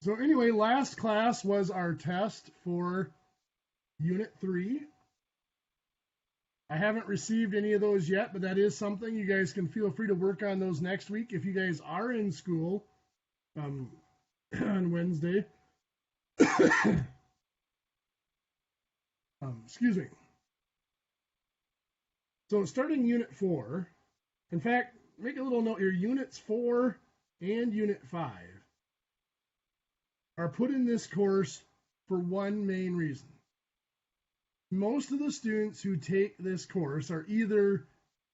So anyway, last class was our test for Unit 3. I haven't received any of those yet, but that is something you guys can feel free to work on those next week if you guys are in school on Wednesday. Excuse me. So starting Unit 4, in fact, make a little note here, Units 4 and Unit 5 are put in this course for one main reason. Most of the students who take this course are either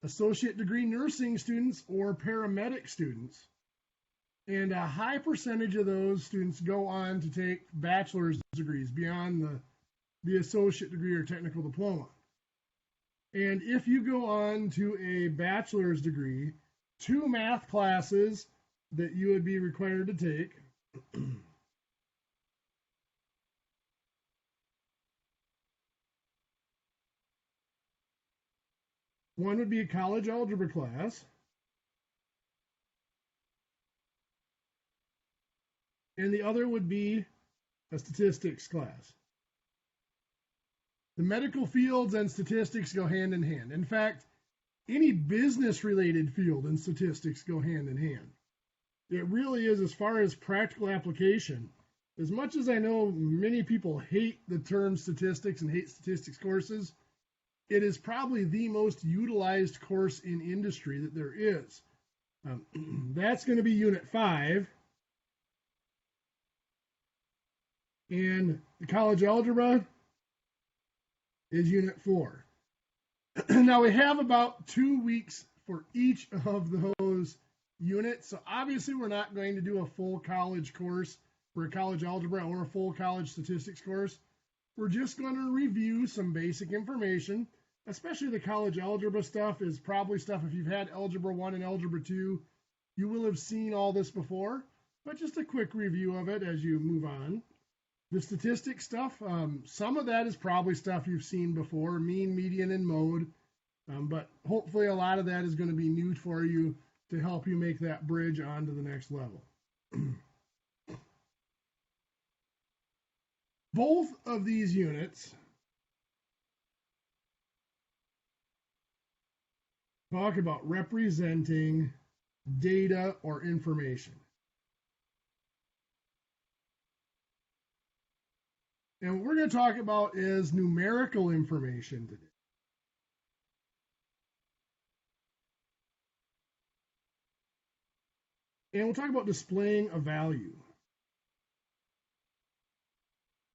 associate degree nursing students or paramedic students. And a high percentage of those students go on to take bachelor's degrees beyond the associate degree or technical diploma. And if you go on to a bachelor's degree, 2 math classes that you would be required to take one would be a college algebra class, and the other would be a statistics class. The medical fields and statistics go hand in hand. In fact, any business-related field and statistics go hand in hand. It really is, as far as practical application. As much as I know many people hate the term statistics and hate statistics courses, it is probably the most utilized course in industry that there is. That's going to be Unit 5. And the college algebra is Unit 4. Now we have about 2 weeks for each of those units. So obviously we're not going to do a full college course for a college algebra or a full college statistics course. We're just going to review some basic information, especially the college algebra stuff is probably stuff if you've had Algebra 1 and Algebra 2, you will have seen all this before, but just a quick review of it as you move on. The statistics stuff, some of that is probably stuff you've seen before, mean, median, and mode, but hopefully a lot of that is going to be new for you to help you make that bridge onto the next level. Both of these units talk about representing data or information. And what we're going to talk about is numerical information today. And we'll talk about displaying a value.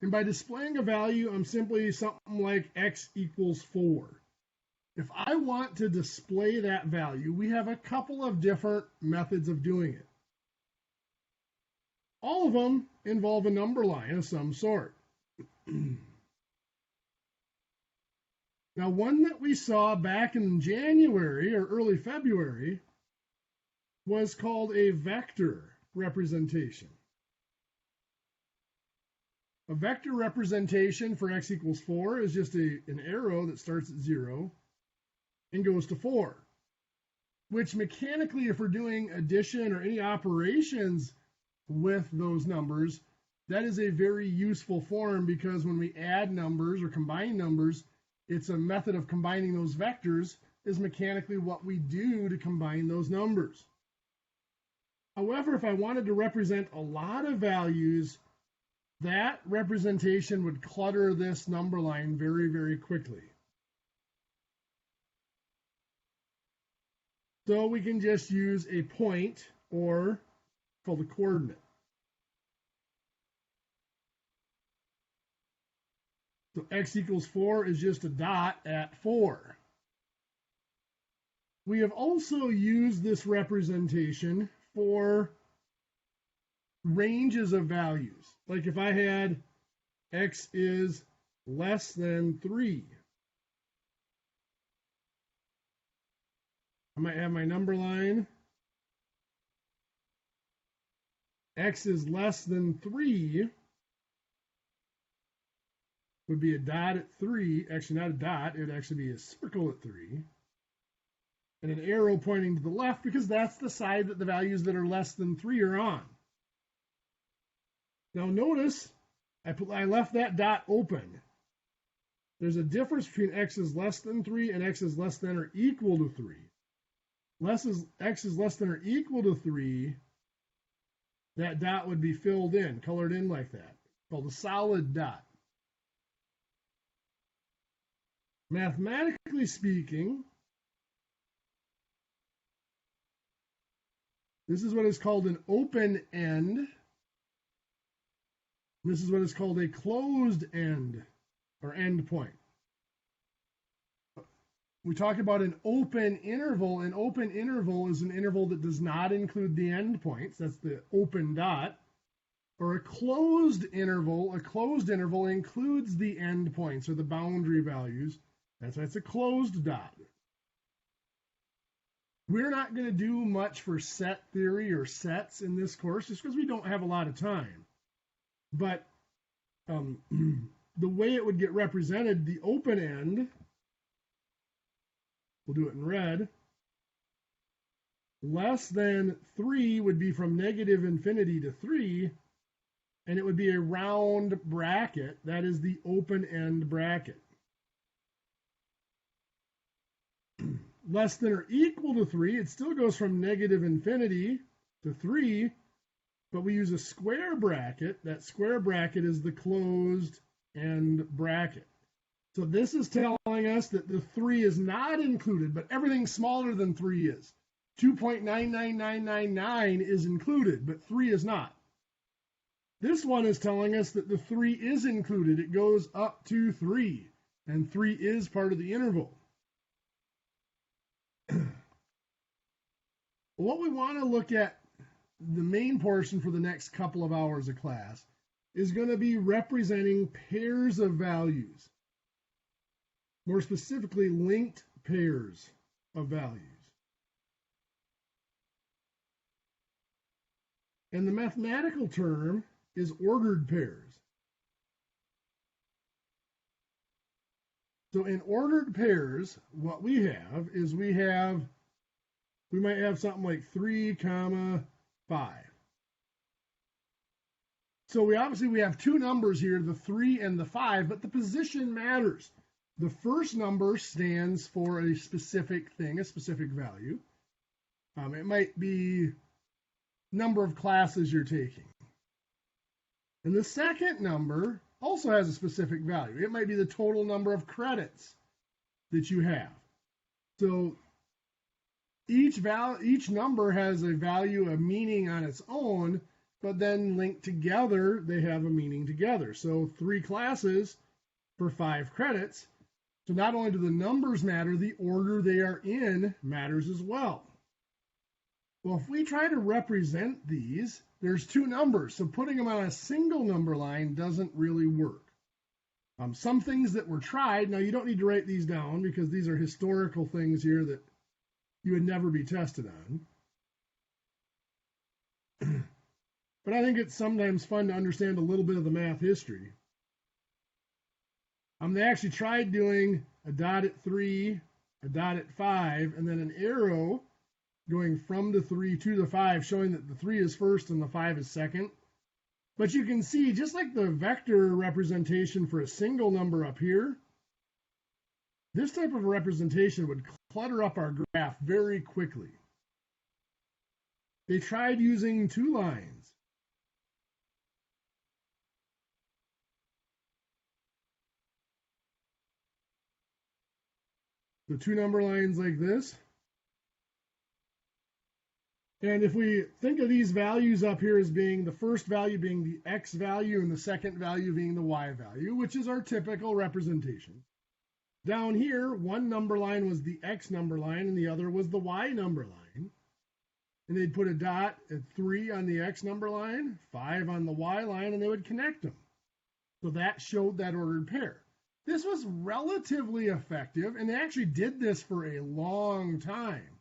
And by displaying a value, I'm simply something like x equals 4. If I want to display that value, we have a couple of different methods of doing it. All of them involve a number line of some sort. Now, one that we saw back in January or early February was called a vector representation. A vector representation for x equals 4 is just an arrow that starts at 0 and goes to 4, which mechanically, if we're doing addition or any operations with those numbers, that is a very useful form because when we add numbers or combine numbers, it's a method of combining those vectors is mechanically what we do to combine those numbers. However, if I wanted to represent a lot of values, that representation would clutter this number line very, very quickly. So we can just use a point or called a coordinate. So x equals 4 is just a dot at 4. We have also used this representation for ranges of values. Like if I had x is less than 3, I might have my number line. X is less than 3 would be a dot at 3. Actually, not a dot. It would actually be a circle at 3. And an arrow pointing to the left because that's the side that the values that are less than 3 are on. Now notice I left that dot open. There's a difference between x is less than 3 and x is less than or equal to 3. X is less than or equal to 3, that dot would be filled in, colored in like that, called a solid dot. Mathematically speaking, this is what is called an open end. This is what is called a closed end or end point. We talk about an open interval. An open interval is an interval that does not include the endpoints. That's the open dot. Or a closed interval includes the endpoints or the boundary values. That's why it's a closed dot. We're not going to do much for set theory or sets in this course just because we don't have a lot of time. But the way it would get represented, the open end, we'll do it in red, less than 3 would be from negative infinity to 3, and it would be a round bracket. That is the open end bracket. Less than or equal to 3, it still goes from negative infinity to 3, but we use a square bracket. That square bracket is the closed end bracket. So this is telling us that the 3 is not included, but everything smaller than 3 is. 2.99999 is included, but 3 is not. This one is telling us that the 3 is included. It goes up to 3, and 3 is part of the interval. What we want to look at, the main portion for the next couple of hours of class, is going to be representing pairs of values. More specifically, linked pairs of values. And the mathematical term is ordered pairs. So in ordered pairs, what we have is we might have something like 3, 5. So we have two numbers here, the 3 and the 5, but the position matters. The first number stands for a specific thing, a specific value. It might be number of classes you're taking. And the second number also has a specific value. It might be the total number of credits that you have. So each number has a value, a meaning on its own, but then linked together, they have a meaning together. So 3 classes for 5 credits. So not only do the numbers matter, the order they are in matters as well. Well, if we try to represent these, there's 2 numbers, so putting them on a single number line doesn't really work. Some things that were tried, now you don't need to write these down because these are historical things here that you would never be tested on. But I think it's sometimes fun to understand a little bit of the math history. They actually tried doing a dot at 3, a dot at 5, and then an arrow going from the 3 to the 5, showing that the 3 is first and the 5 is second. But you can see, just like the vector representation for a single number up here, this type of representation would clutter up our graph very quickly. They tried using 2 lines. The 2 number lines like this. And if we think of these values up here as being the first value being the x value and the second value being the y value, which is our typical representation. Down here, one number line was the x number line and the other was the y number line. And they'd put a dot at 3 on the x number line, 5 on the y line, and they would connect them. So that showed that ordered pair. This was relatively effective, and they actually did this for a long time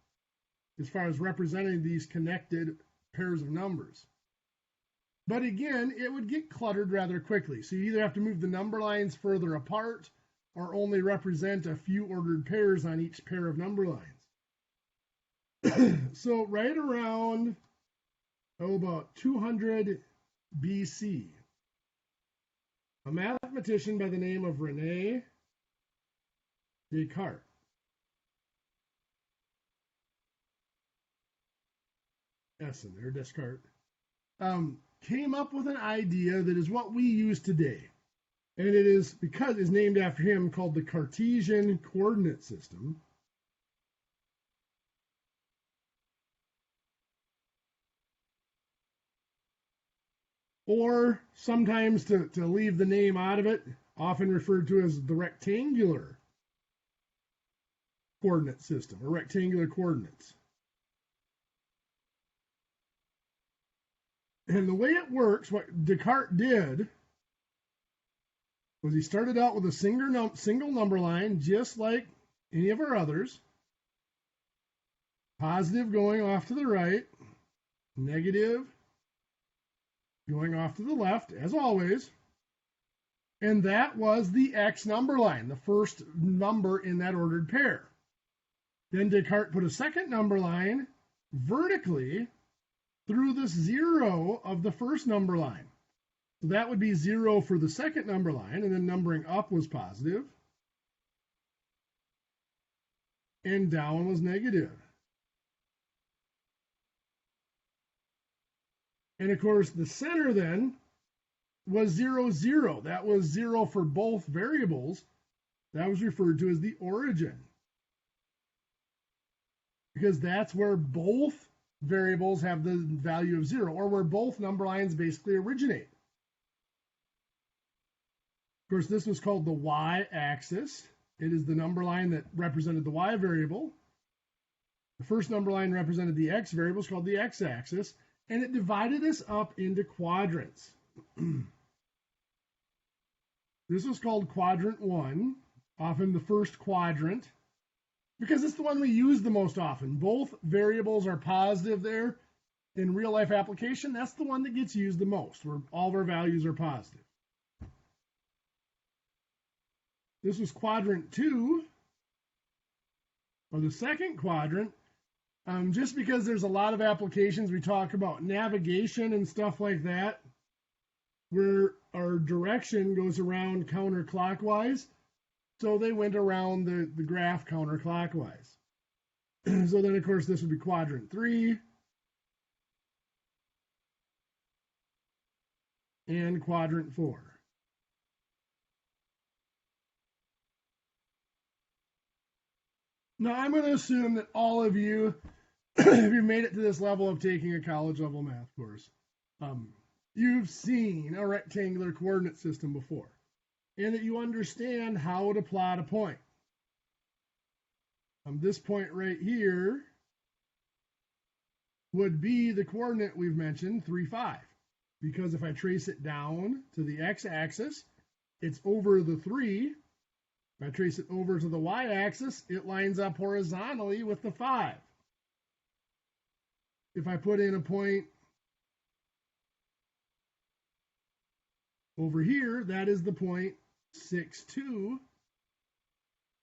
as far as representing these connected pairs of numbers. But again, it would get cluttered rather quickly. So you either have to move the number lines further apart or only represent a few ordered pairs on each pair of number lines. So right around, about 200 BC, a mathematician by the name of Rene Descartes. S in there, Descartes. Came up with an idea that is what we use today. And it is, because it's named after him, called the Cartesian coordinate system. Or sometimes, to leave the name out of it, often referred to as the rectangular coordinate system, or rectangular coordinates. And the way it works, what Descartes did was he started out with a single number line, just like any of our others. Positive going off to the right, negative going off to the left, as always. And that was the X number line, the first number in that ordered pair. Then Descartes put a second number line vertically through the 0 of the first number line. So that would be 0 for the second number line, and then numbering up was positive, and down was negative. And of course, the center then was 0, 0. That was 0 for both variables. That was referred to as the origin, because that's where both variables have the value of 0, or where both number lines basically originate. Of course, this was called the y-axis. It is the number line that represented the y variable. The first number line represented the x variable, it's called the x-axis, and it divided us up into quadrants. This was called quadrant 1, often the first quadrant, because it's the one we use the most often. Both variables are positive there. In real life application, that's the one that gets used the most, where all of our values are positive. This was quadrant 2, or the second quadrant, just because there's a lot of applications. We talk about navigation and stuff like that, where our direction goes around counterclockwise. So they went around the graph counterclockwise. So then, of course, this would be quadrant 3 and quadrant 4. Now, I'm going to assume that all of you, if you made it to this level of taking a college level math course, you've seen a rectangular coordinate system before, and that you understand how to plot a point. This point right here would be the coordinate we've mentioned, 3, 5, because if I trace it down to the x-axis, it's over the 3. If I trace it over to the y-axis, it lines up horizontally with the 5. If I put in a point over here, that is the point 6, 2.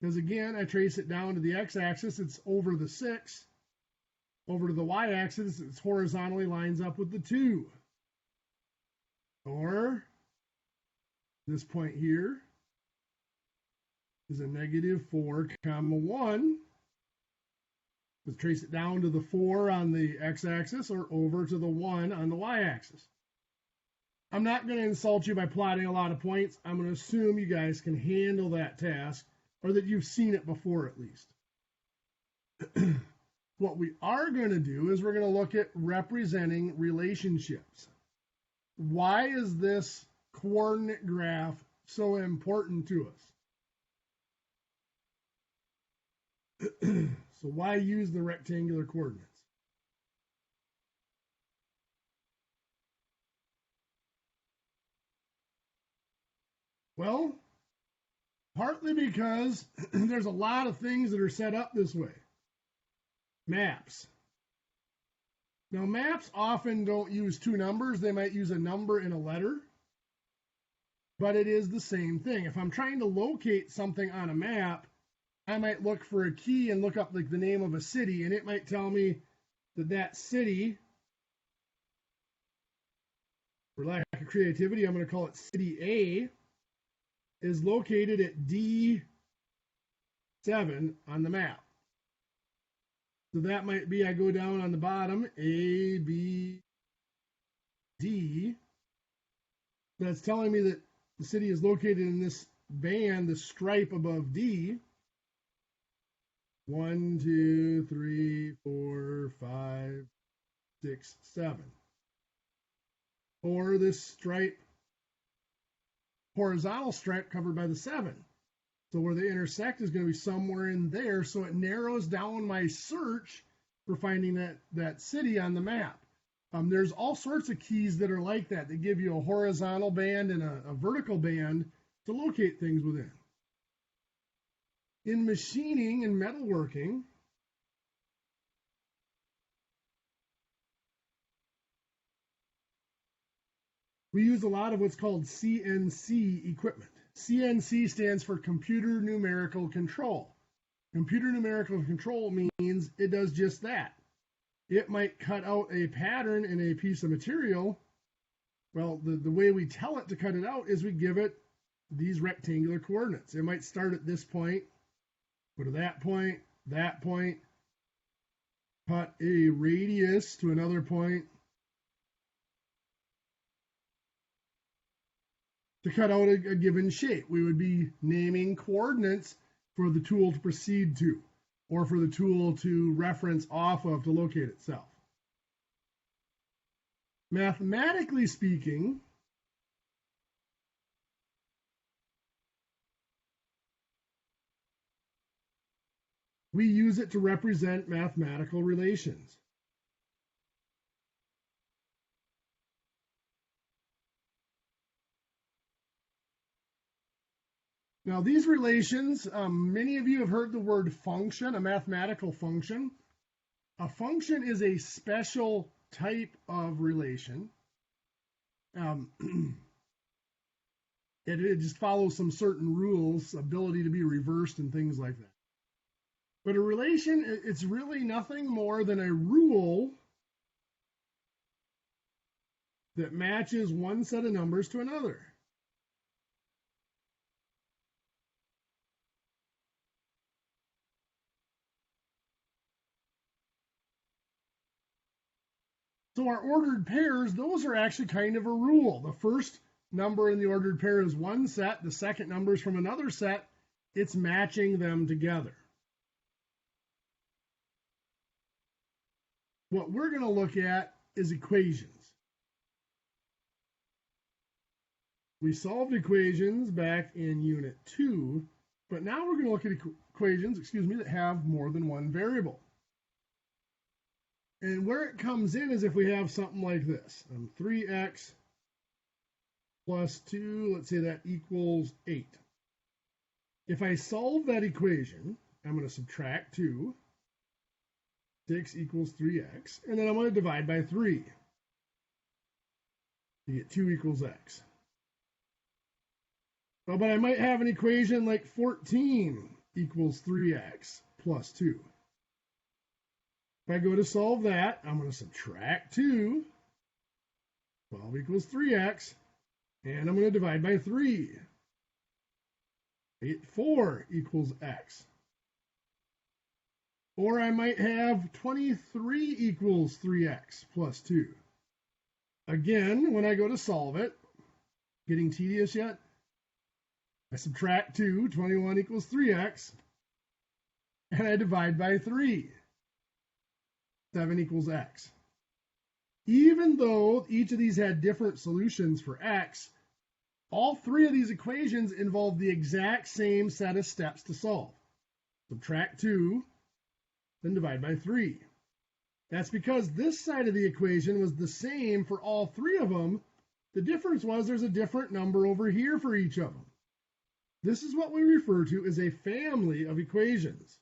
Because again, I trace it down to the x-axis, it's over the 6. Over to the y-axis, it's horizontally lines up with the 2. Or this point here is a negative 4, 1. Let's trace it down to the 4 on the x-axis or over to the 1 on the y-axis. I'm not going to insult you by plotting a lot of points. I'm going to assume you guys can handle that task, or that you've seen it before at least. What we are going to do is we're going to look at representing relationships. Why is this coordinate graph so important to us? So why use the rectangular coordinates? Well, partly because there's a lot of things that are set up this way. Maps. Now, maps often don't use two numbers. They might use a number and a letter, but it is the same thing. If I'm trying to locate something on a map, I might look for a key and look up like the name of a city, and it might tell me that that city, for lack of creativity, I'm going to call it City A. is located at D7 on the map. So that might be, I go down on the bottom, A, B, D. That's telling me that the city is located in this band, the stripe above D. 1, 2, 3, 4, 5, 6, 7. Or this stripe, horizontal stripe covered by the 7. So where they intersect is going to be somewhere in there. So it narrows down my search for finding that city on the map. There's all sorts of keys that are like that. They give you a horizontal band and a vertical band to locate things within. In machining and metalworking, we use a lot of what's called CNC equipment. CNC stands for computer numerical control. Computer numerical control means it does just that. It might cut out a pattern in a piece of material. Well, the way we tell it to cut it out is we give it these rectangular coordinates. It might start at this point, go to that point, cut a radius to another point, to cut out a given shape. We would be naming coordinates for the tool to proceed to, or for the tool to reference off of to locate itself. Mathematically speaking, we use it to represent mathematical relations. Now, these relations, many of you have heard the word function, a mathematical function. A function is a special type of relation. It just follows some certain rules, ability to be reversed and things like that. But a relation, it's really nothing more than a rule that matches one set of numbers to another. So our ordered pairs, those are actually kind of a rule. The first number in the ordered pair is one set. The second number is from another set. It's matching them together. What we're going to look at is equations. We solved equations back in Unit 2, but now we're going to look at equations, that have more than one variable. And where it comes in is if we have something like this. 3x plus 2, let's say that equals 8. If I solve that equation, I'm going to subtract 2. 6 equals 3x. And then I'm going to divide by 3. You get 2 equals x. Oh, but I might have an equation like 14 equals 3x plus 2. If I go to solve that, I'm going to subtract 2. 12 equals 3x. And I'm going to divide by 3. 4 equals x. Or I might have 23 equals 3x plus 2. Again, when I go to solve it, getting tedious yet? I subtract 2, 21 equals 3x, and I divide by 3. 7 equals x. Even though each of these had different solutions for x, all three of these equations involve the exact same set of steps to solve. Subtract 2, then divide by 3. That's because this side of the equation was the same for all three of them. The difference was there's a different number over here for each of them. This is what we refer to as a family of equations.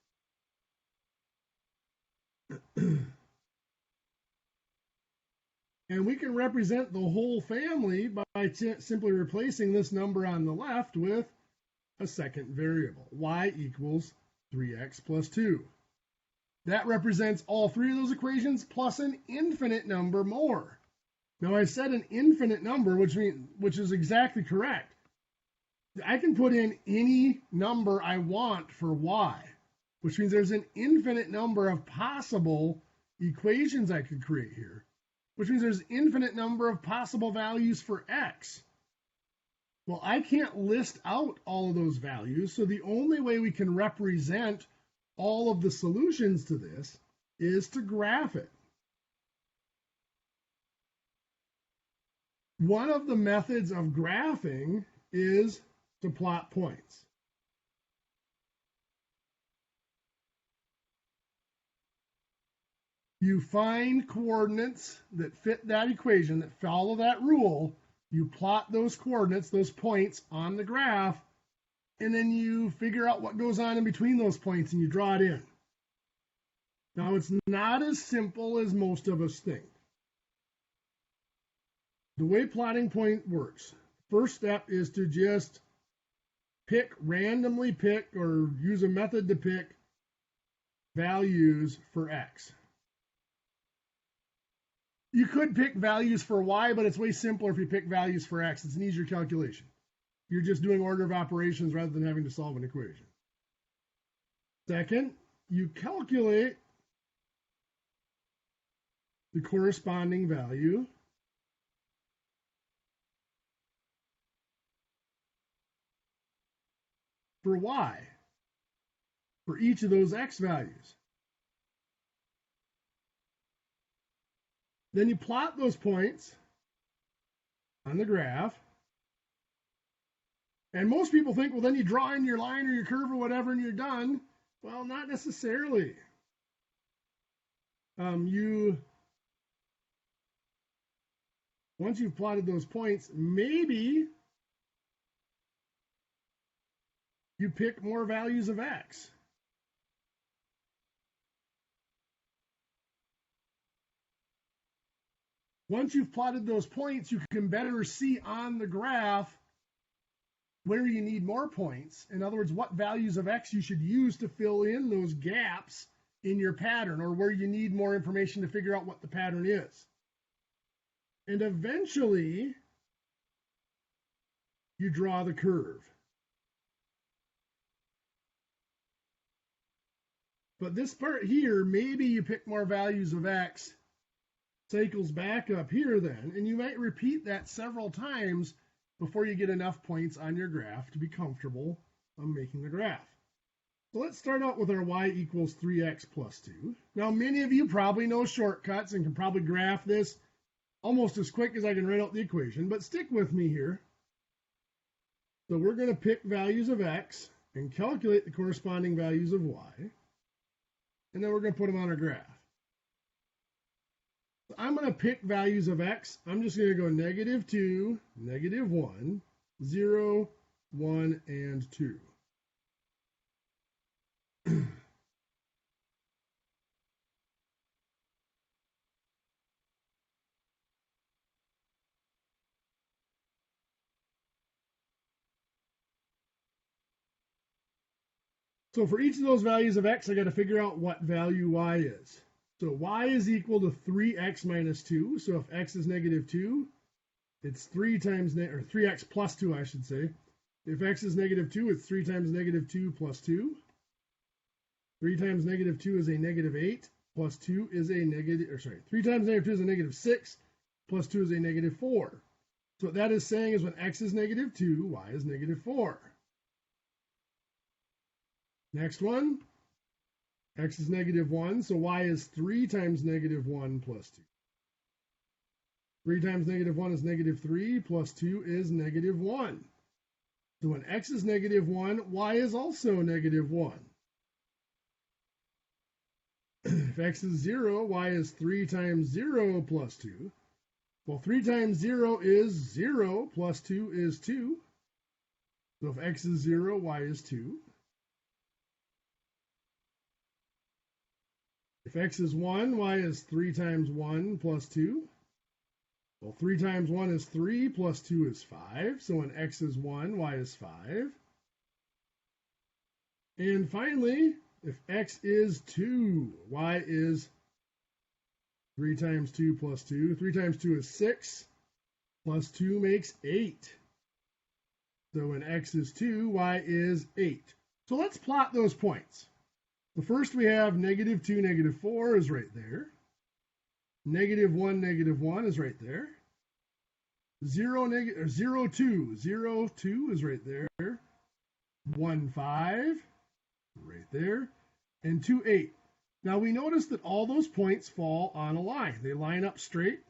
And we can represent the whole family by simply replacing this number on the left with a second variable. Y equals 3x plus 2. That represents all three of those equations plus an infinite number more. Now I said an infinite number, which is exactly correct. I can put in any number I want for y, which means there's an infinite number of possible equations I could create here, which means there's infinite number of possible values for x. Well, I can't list out all of those values, so the only way we can represent all of the solutions to this is to graph it. One of the methods of graphing is to plot points. You find coordinates that fit that equation, that follow that rule. You plot those coordinates, those points on the graph, and then you figure out what goes on in between those points and you draw it in. Now, it's not as simple as most of us think. The way plotting point works, first step is to just randomly pick or use a method to pick values for x. You could pick values for y, but it's way simpler if you pick values for x. It's an easier calculation. You're just doing order of operations rather than having to solve an equation. Second, you calculate the corresponding value for y, for each of those x values. Then you plot those points on the graph. And most people think, well, then you draw in your line or your curve or whatever and you're done. Well, not necessarily. Once you've plotted those points, maybe you pick more values of x. Once you've plotted those points, you can better see on the graph where you need more points. In other words, what values of x you should use to fill in those gaps in your pattern, or where you need more information to figure out what the pattern is. And eventually, you draw the curve. But this part here, maybe you pick more values of x, cycles back up here then, and you might repeat that several times before you get enough points on your graph to be comfortable on making the graph. So let's start out with our y equals 3x plus 2. Now, many of you probably know shortcuts and can probably graph this almost as quick as I can write out the equation, but stick with me here. So we're going to pick values of x and calculate the corresponding values of y, and then we're going to put them on our graph. So I'm going to pick values of x. I'm just going to go -2, -1, 0, 1, and 2. So for each of those values of x, I got to figure out what value y is. So y is equal to 3x minus 2. So if x is -2, it's 3 times, or 3x plus 2, I should say. If x is -2, it's 3 times -2 plus 2. 3 times -2 is a -8, plus 2 is a 3 times -2 is a -6, plus 2 is a -4. So what that is saying is when x is -2, y is -4. Next one, x is -1, so y is 3 times -1 plus 2. 3 times -1 is -3, plus 2 is -1. So when x is -1, y is also -1. If x is 0, y is 3 times 0 plus 2. Well, 3 times 0 is 0, plus 2 is 2. So if x is 0, y is 2. If x is 1, y is 3 times 1 plus 2. Well, 3 times 1 is 3, plus 2 is 5. So when x is 1, y is 5. And finally, if x is 2, y is 3 times 2 plus 2. 3 times 2 is 6, plus 2 makes 8. So when x is 2, y is 8. So let's plot those points. The first we have negative 2, negative 4 is right there. Negative 1 is right there. 0, 2, 0, 2 is right there. 1, 5, right there. And 2, 8. Now we notice that all those points fall on a line. They line up straight.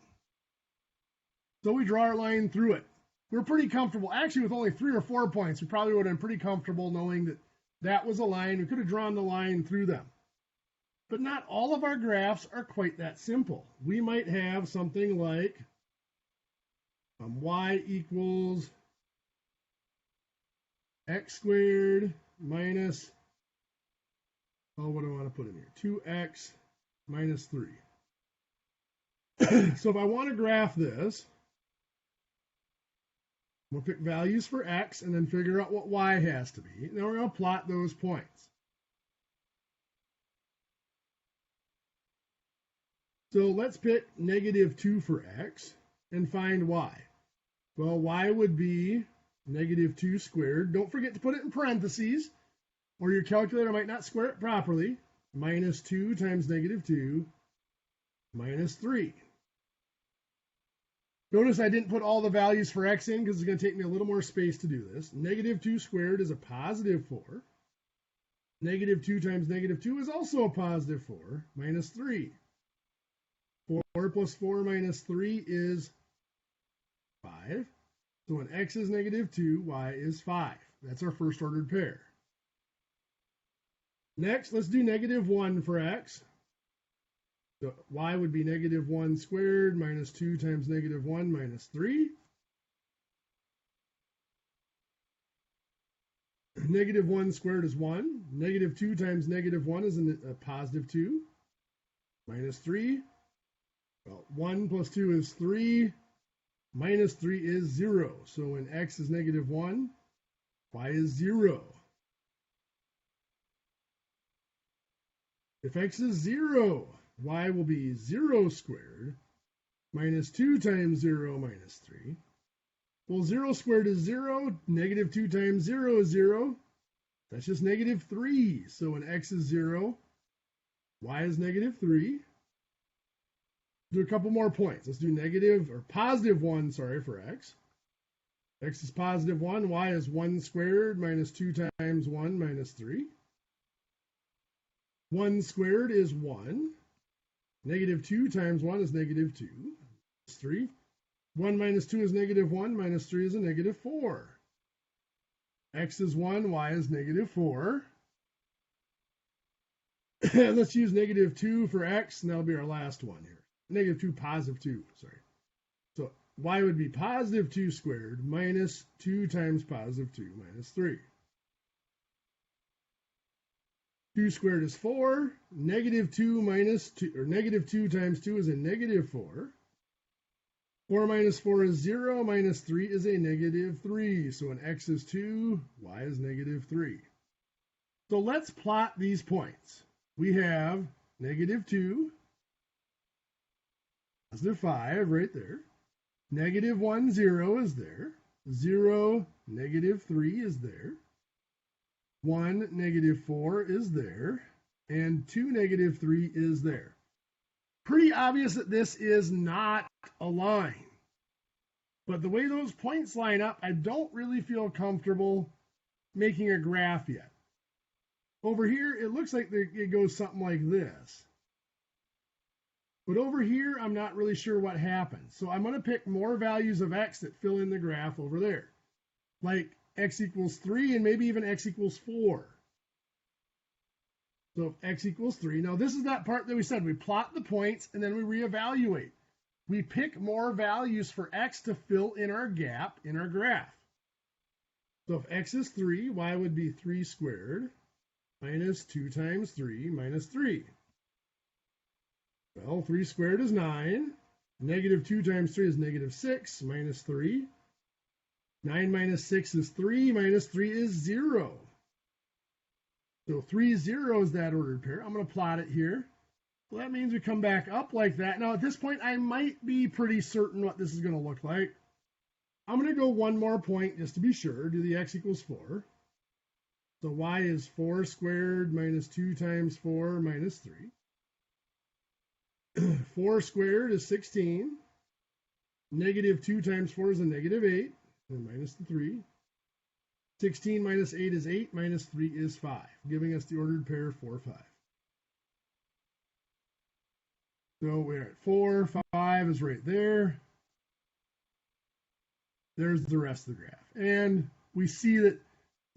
So we draw our line through it. We're pretty comfortable. Actually, with only 3 or 4 points, we probably would have been pretty comfortable knowing that that was a line. We could have drawn the line through them. But not all of our graphs are quite that simple. We might have something like y equals x squared minus, what do I want to put in here? 2x minus 3. So if I want to graph this, we'll pick values for x and then figure out what y has to be. Now we're going to plot those points. So let's pick negative 2 for x and find y. Well, y would be negative 2 squared. Don't forget to put it in parentheses, or your calculator might not square it properly. Minus 2 times negative 2 minus 3. Notice I didn't put all the values for x in because it's going to take me a little more space to do this. Negative 2 squared is a positive 4. Negative 2 times negative 2 is also a positive 4, minus 3. 4 plus 4 minus 3 is 5. So when x is negative 2, y is 5. That's our first ordered pair. Next, let's do negative 1 for x. So y would be negative 1 squared minus 2 times negative 1 minus 3. Negative 1 squared is 1. Negative 2 times negative 1 is a positive 2. Minus 3. Well, 1 plus 2 is 3. Minus 3 is 0. So when x is negative 1, y is 0. If x is 0, y will be 0 squared minus 2 times 0 minus 3. Well, 0 squared is 0. Negative 2 times 0 is 0. That's just negative 3. So when x is 0, y is negative 3. Do a couple more points. Let's do negative or positive 1, for x. X is positive 1. Y is 1 squared minus 2 times 1 minus 3. 1 squared is 1. Negative 2 times 1 is negative 2. That's 3. 1 minus 2 is negative 1. Minus 3 is a negative 4. X is 1. Y is negative 4. Let's use negative 2 for x, and that'll be our last one here. Negative 2, positive 2, So y would be positive 2 squared minus 2 times positive 2 minus 3. 2 squared is 4. Negative 2 minus 2, or negative 2 times 2 is a negative 4. 4 minus 4 is 0. Minus 3 is a negative 3. So when x is 2, y is negative 3. So let's plot these points. We have negative 2, positive 5 right there. Negative 1, 0 is there. 0, negative 3 is there. 1, negative 4 is there. And 2, negative 3 is there. Pretty obvious that this is not a line. But the way those points line up, I don't really feel comfortable making a graph yet. Over here, it looks like it goes something like this. But over here, I'm not really sure what happens. So I'm going to pick more values of x that fill in the graph over there. Like x equals 3 and maybe even x equals 4. So if x equals 3, now this is that part that we said. We plot the points and then we reevaluate. We pick more values for x to fill in our gap in our graph. So if x is 3, y would be 3 squared minus 2 times 3 minus 3. Well, 3 squared is 9. Negative 2 times 3 is negative 6 minus 3. 9 minus 6 is 3. Minus 3 is 0. So 3, 0 is that ordered pair. I'm going to plot it here. Well, that means we come back up like that. Now, at this point, I might be pretty certain what this is going to look like. I'm going to go one more point just to be sure. Do the x equals 4. So y is 4 squared minus 2 times 4 minus 3. 4 squared is 16. Negative 2 times 4 is a negative 8, and minus the 3. 16 minus 8 is 8, minus 3 is 5, giving us the ordered pair 4, 5. So we're at 4, 5 is right there. There's the rest of the graph. And we see that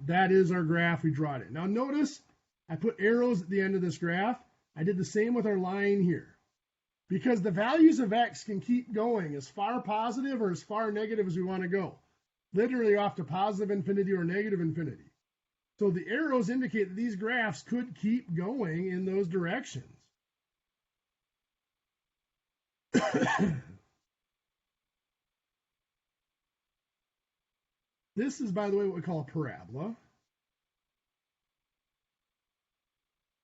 that is our graph. We draw it in. Now notice I put arrows at the end of this graph. I did the same with our line here. Because the values of x can keep going as far positive or as far negative as we want to go. Literally off to positive infinity or negative infinity. So the arrows indicate that these graphs could keep going in those directions. This is, by the way, what we call a parabola.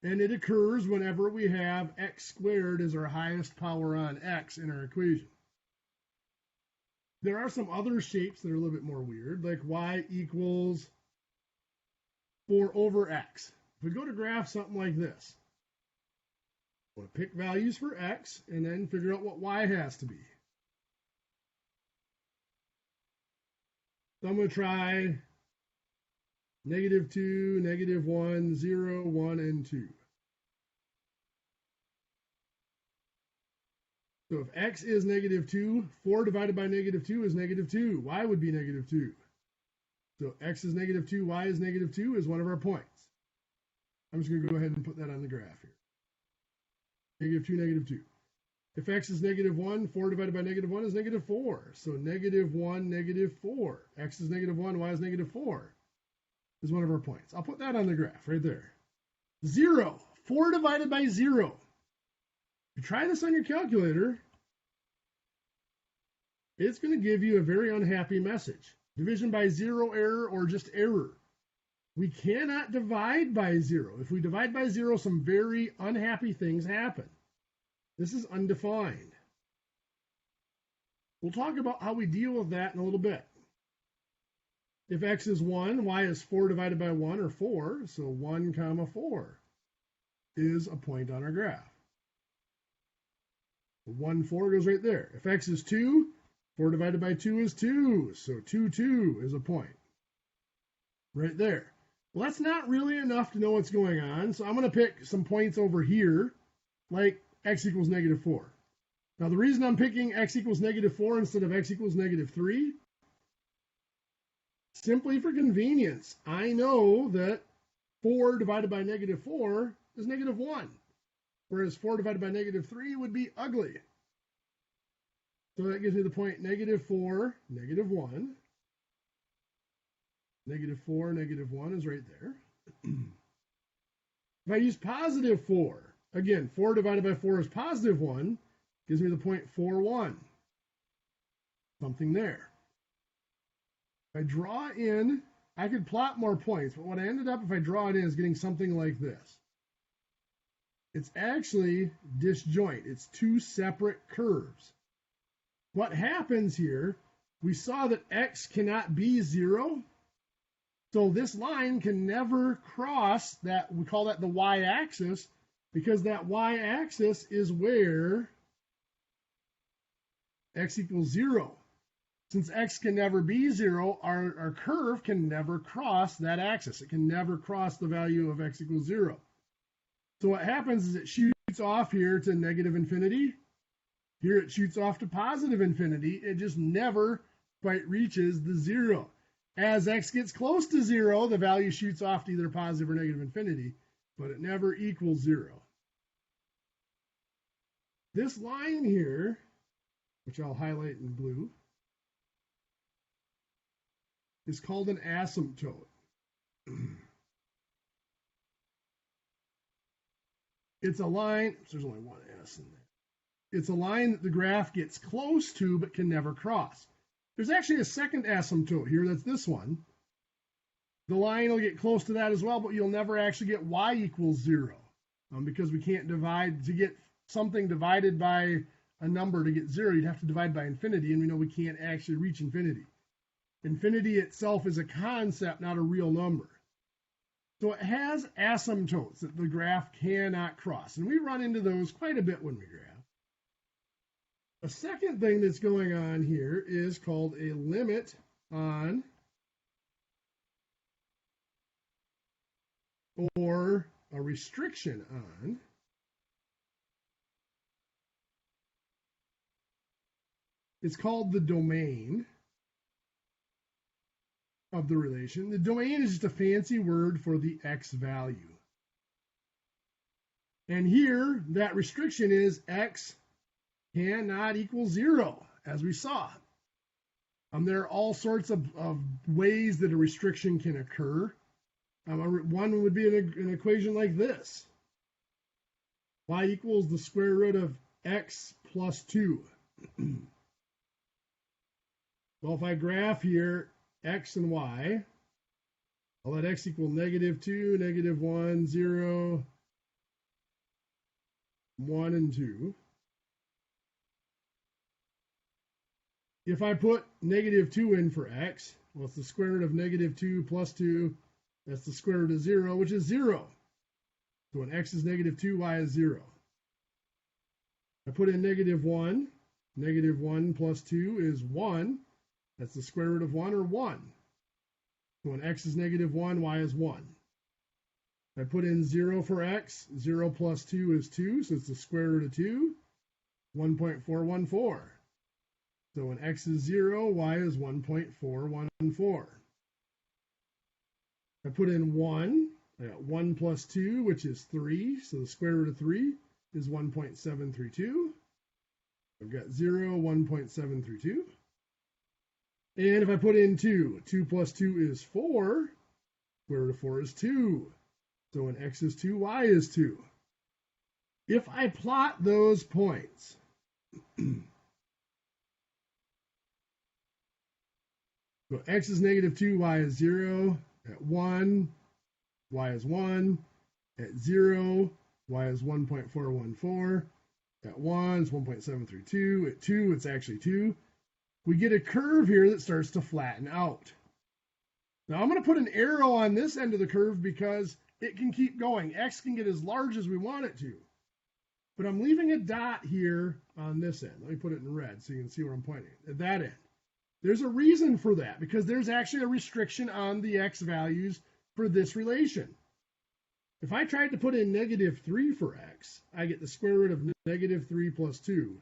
And it occurs whenever we have x squared as our highest power on x in our equation. There are some other shapes that are a little bit more weird, like y equals 4 over x. If we go to graph something like this, we'll pick values for x and then figure out what y has to be. So I'm going to try negative 2, negative 1, 0, 1, and 2. So if x is negative 2, 4 divided by negative 2 is negative 2. Y would be negative 2. So x is negative 2, y is negative 2 is one of our points. I'm just going to go ahead and put that on the graph here. Negative 2, negative 2. If x is negative 1, 4 divided by negative 1 is negative 4. So negative 1, negative 4. X is negative 1, y is negative 4 is one of our points. I'll put that on the graph right there. 0. 4 divided by 0. If you try this on your calculator, it's going to give you a very unhappy message. Division by 0 error or just error. We cannot divide by 0. If we divide by 0, some very unhappy things happen. This is undefined. We'll talk about how we deal with that in a little bit. If x is 1, y is 4 divided by 1, or 4. So 1 comma 4 is a point on our graph. 1, 4 goes right there. If x is 2, 4 divided by 2 is 2. So 2, 2 is a point right there. Well, that's not really enough to know what's going on. So I'm going to pick some points over here, like x equals negative 4. Now, the reason I'm picking x equals negative 4 instead of x equals negative 3, simply for convenience. I know that 4 divided by negative 4 is negative 1, whereas 4 divided by negative 3 would be ugly. So that gives me the point negative 4, negative 1. Negative 4, negative 1 is right there. If I use positive 4, again, 4 divided by 4 is positive 1, gives me the point 4, 1. Something there. If I draw in, I could plot more points, but what I ended up, if I draw it in, is getting something like this. It's actually disjoint. It's two separate curves. What happens here, we saw that x cannot be 0. So this line can never cross that, we call that the y-axis, because that y-axis is where x equals 0. Since x can never be 0, our curve can never cross that axis. It can never cross the value of x equals 0. So what happens is it shoots off here to negative infinity. Here it shoots off to positive infinity. It just never quite reaches the 0. As x gets close to 0, the value shoots off to either positive or negative infinity, but it never equals 0. This line here, which I'll highlight in blue, is called an asymptote. It's a line, there's only one S in there. It's a line that the graph gets close to but can never cross. There's actually a second asymptote here, that's this one. The line will get close to that as well, but you'll never actually get y equals 0 because we can't divide. To get something divided by a number to get 0, you'd have to divide by infinity, and we know we can't actually reach infinity. Infinity itself is a concept, not a real number. So it has asymptotes that the graph cannot cross. And we run into those quite a bit when we graph. A second thing that's going on here is called a limit on or a restriction on. It's called the domain of the relation. The domain is just a fancy word for the x value. And here, that restriction is x cannot equal 0, as we saw. There are all sorts of ways that a restriction can occur. One would be an equation like this. Y equals the square root of x plus 2. Well, if I graph here x and y, I'll let x equal negative 2, negative 1, 0, 1, and 2. If I put negative 2 in for x, well, it's the square root of negative 2 plus 2. That's the square root of 0, which is 0. So when x is negative 2, y is 0. I put in negative 1. Negative 1 plus 2 is 1. That's the square root of 1, or 1. So when x is negative 1, y is 1. I put in 0 for x. 0 plus 2 is 2, so it's the square root of 2. 1.414. So when x is 0, y is 1.414. I put in 1. I got 1 plus 2, which is 3. So the square root of 3 is 1.732. I've got 0, 1.732. And if I put in 2, 2 plus 2 is 4. Square root of 4 is 2. So when x is 2, y is 2. If I plot those points, so x is negative 2, y is 0. At 1, y is 1. At 0, y is 1.414. At 1, it's 1.732. At 2, it's actually 2. We get a curve here that starts to flatten out. Now I'm going to put an arrow on this end of the curve because it can keep going. X can get as large as we want it to. But I'm leaving a dot here on this end. Let me put it in red so you can see where I'm pointing at that end. There's a reason for that, because there's actually a restriction on the x values for this relation. If I tried to put in negative 3 for x, I get the square root of negative 3 plus 2.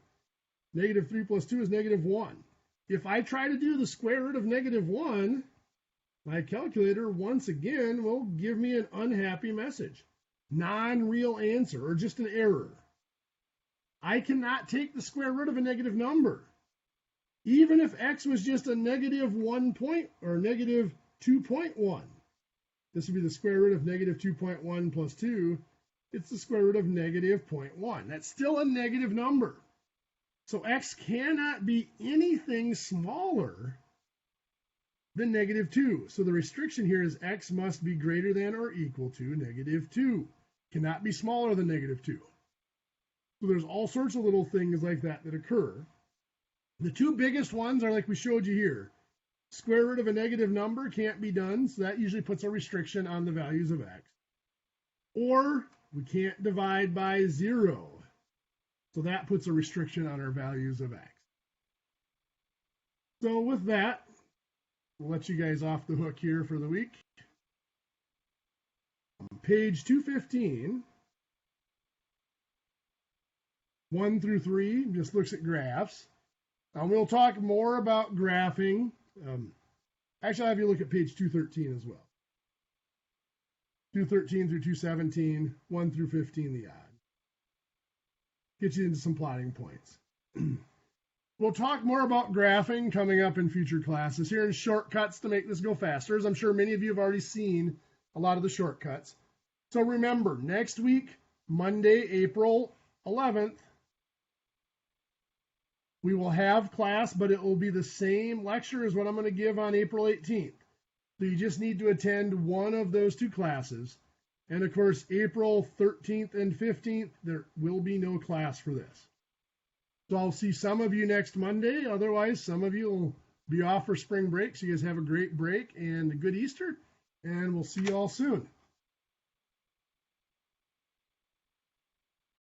Negative 3 plus 2 is negative 1. If I try to do the square root of negative 1, my calculator, once again, will give me an unhappy message. Non-real answer, or just an error. I cannot take the square root of a negative number. Even if x was just a negative 1 point or negative 2.1, this would be the square root of negative 2.1 plus 2. It's the square root of negative 0.1. That's still a negative number. So x cannot be anything smaller than negative 2. So the restriction here is x must be greater than or equal to negative 2. Cannot be smaller than negative 2. So there's all sorts of little things like that that occur. The two biggest ones are like we showed you here. Square root of a negative number can't be done, so that usually puts a restriction on the values of x. Or we can't divide by 0, so that puts a restriction on our values of x. So with that, we'll let you guys off the hook here for the week. On page 215, 1 through 3 just looks at graphs. We'll talk more about graphing. Actually, I'll have you look at page 213 as well. 213 through 217, 1 through 15, the odd. Get you into some plotting points. We'll talk more about graphing coming up in future classes. Here in shortcuts to make this go faster, as I'm sure many of you have already seen a lot of the shortcuts. So remember, next week, Monday, April 11th, we will have class, but it will be the same lecture as what I'm going to give on April 18th. So you just need to attend one of those two classes. And of course, April 13th and 15th, there will be no class for this. So I'll see some of you next Monday. Otherwise, some of you will be off for spring break. So you guys have a great break and a good Easter. And we'll see you all soon.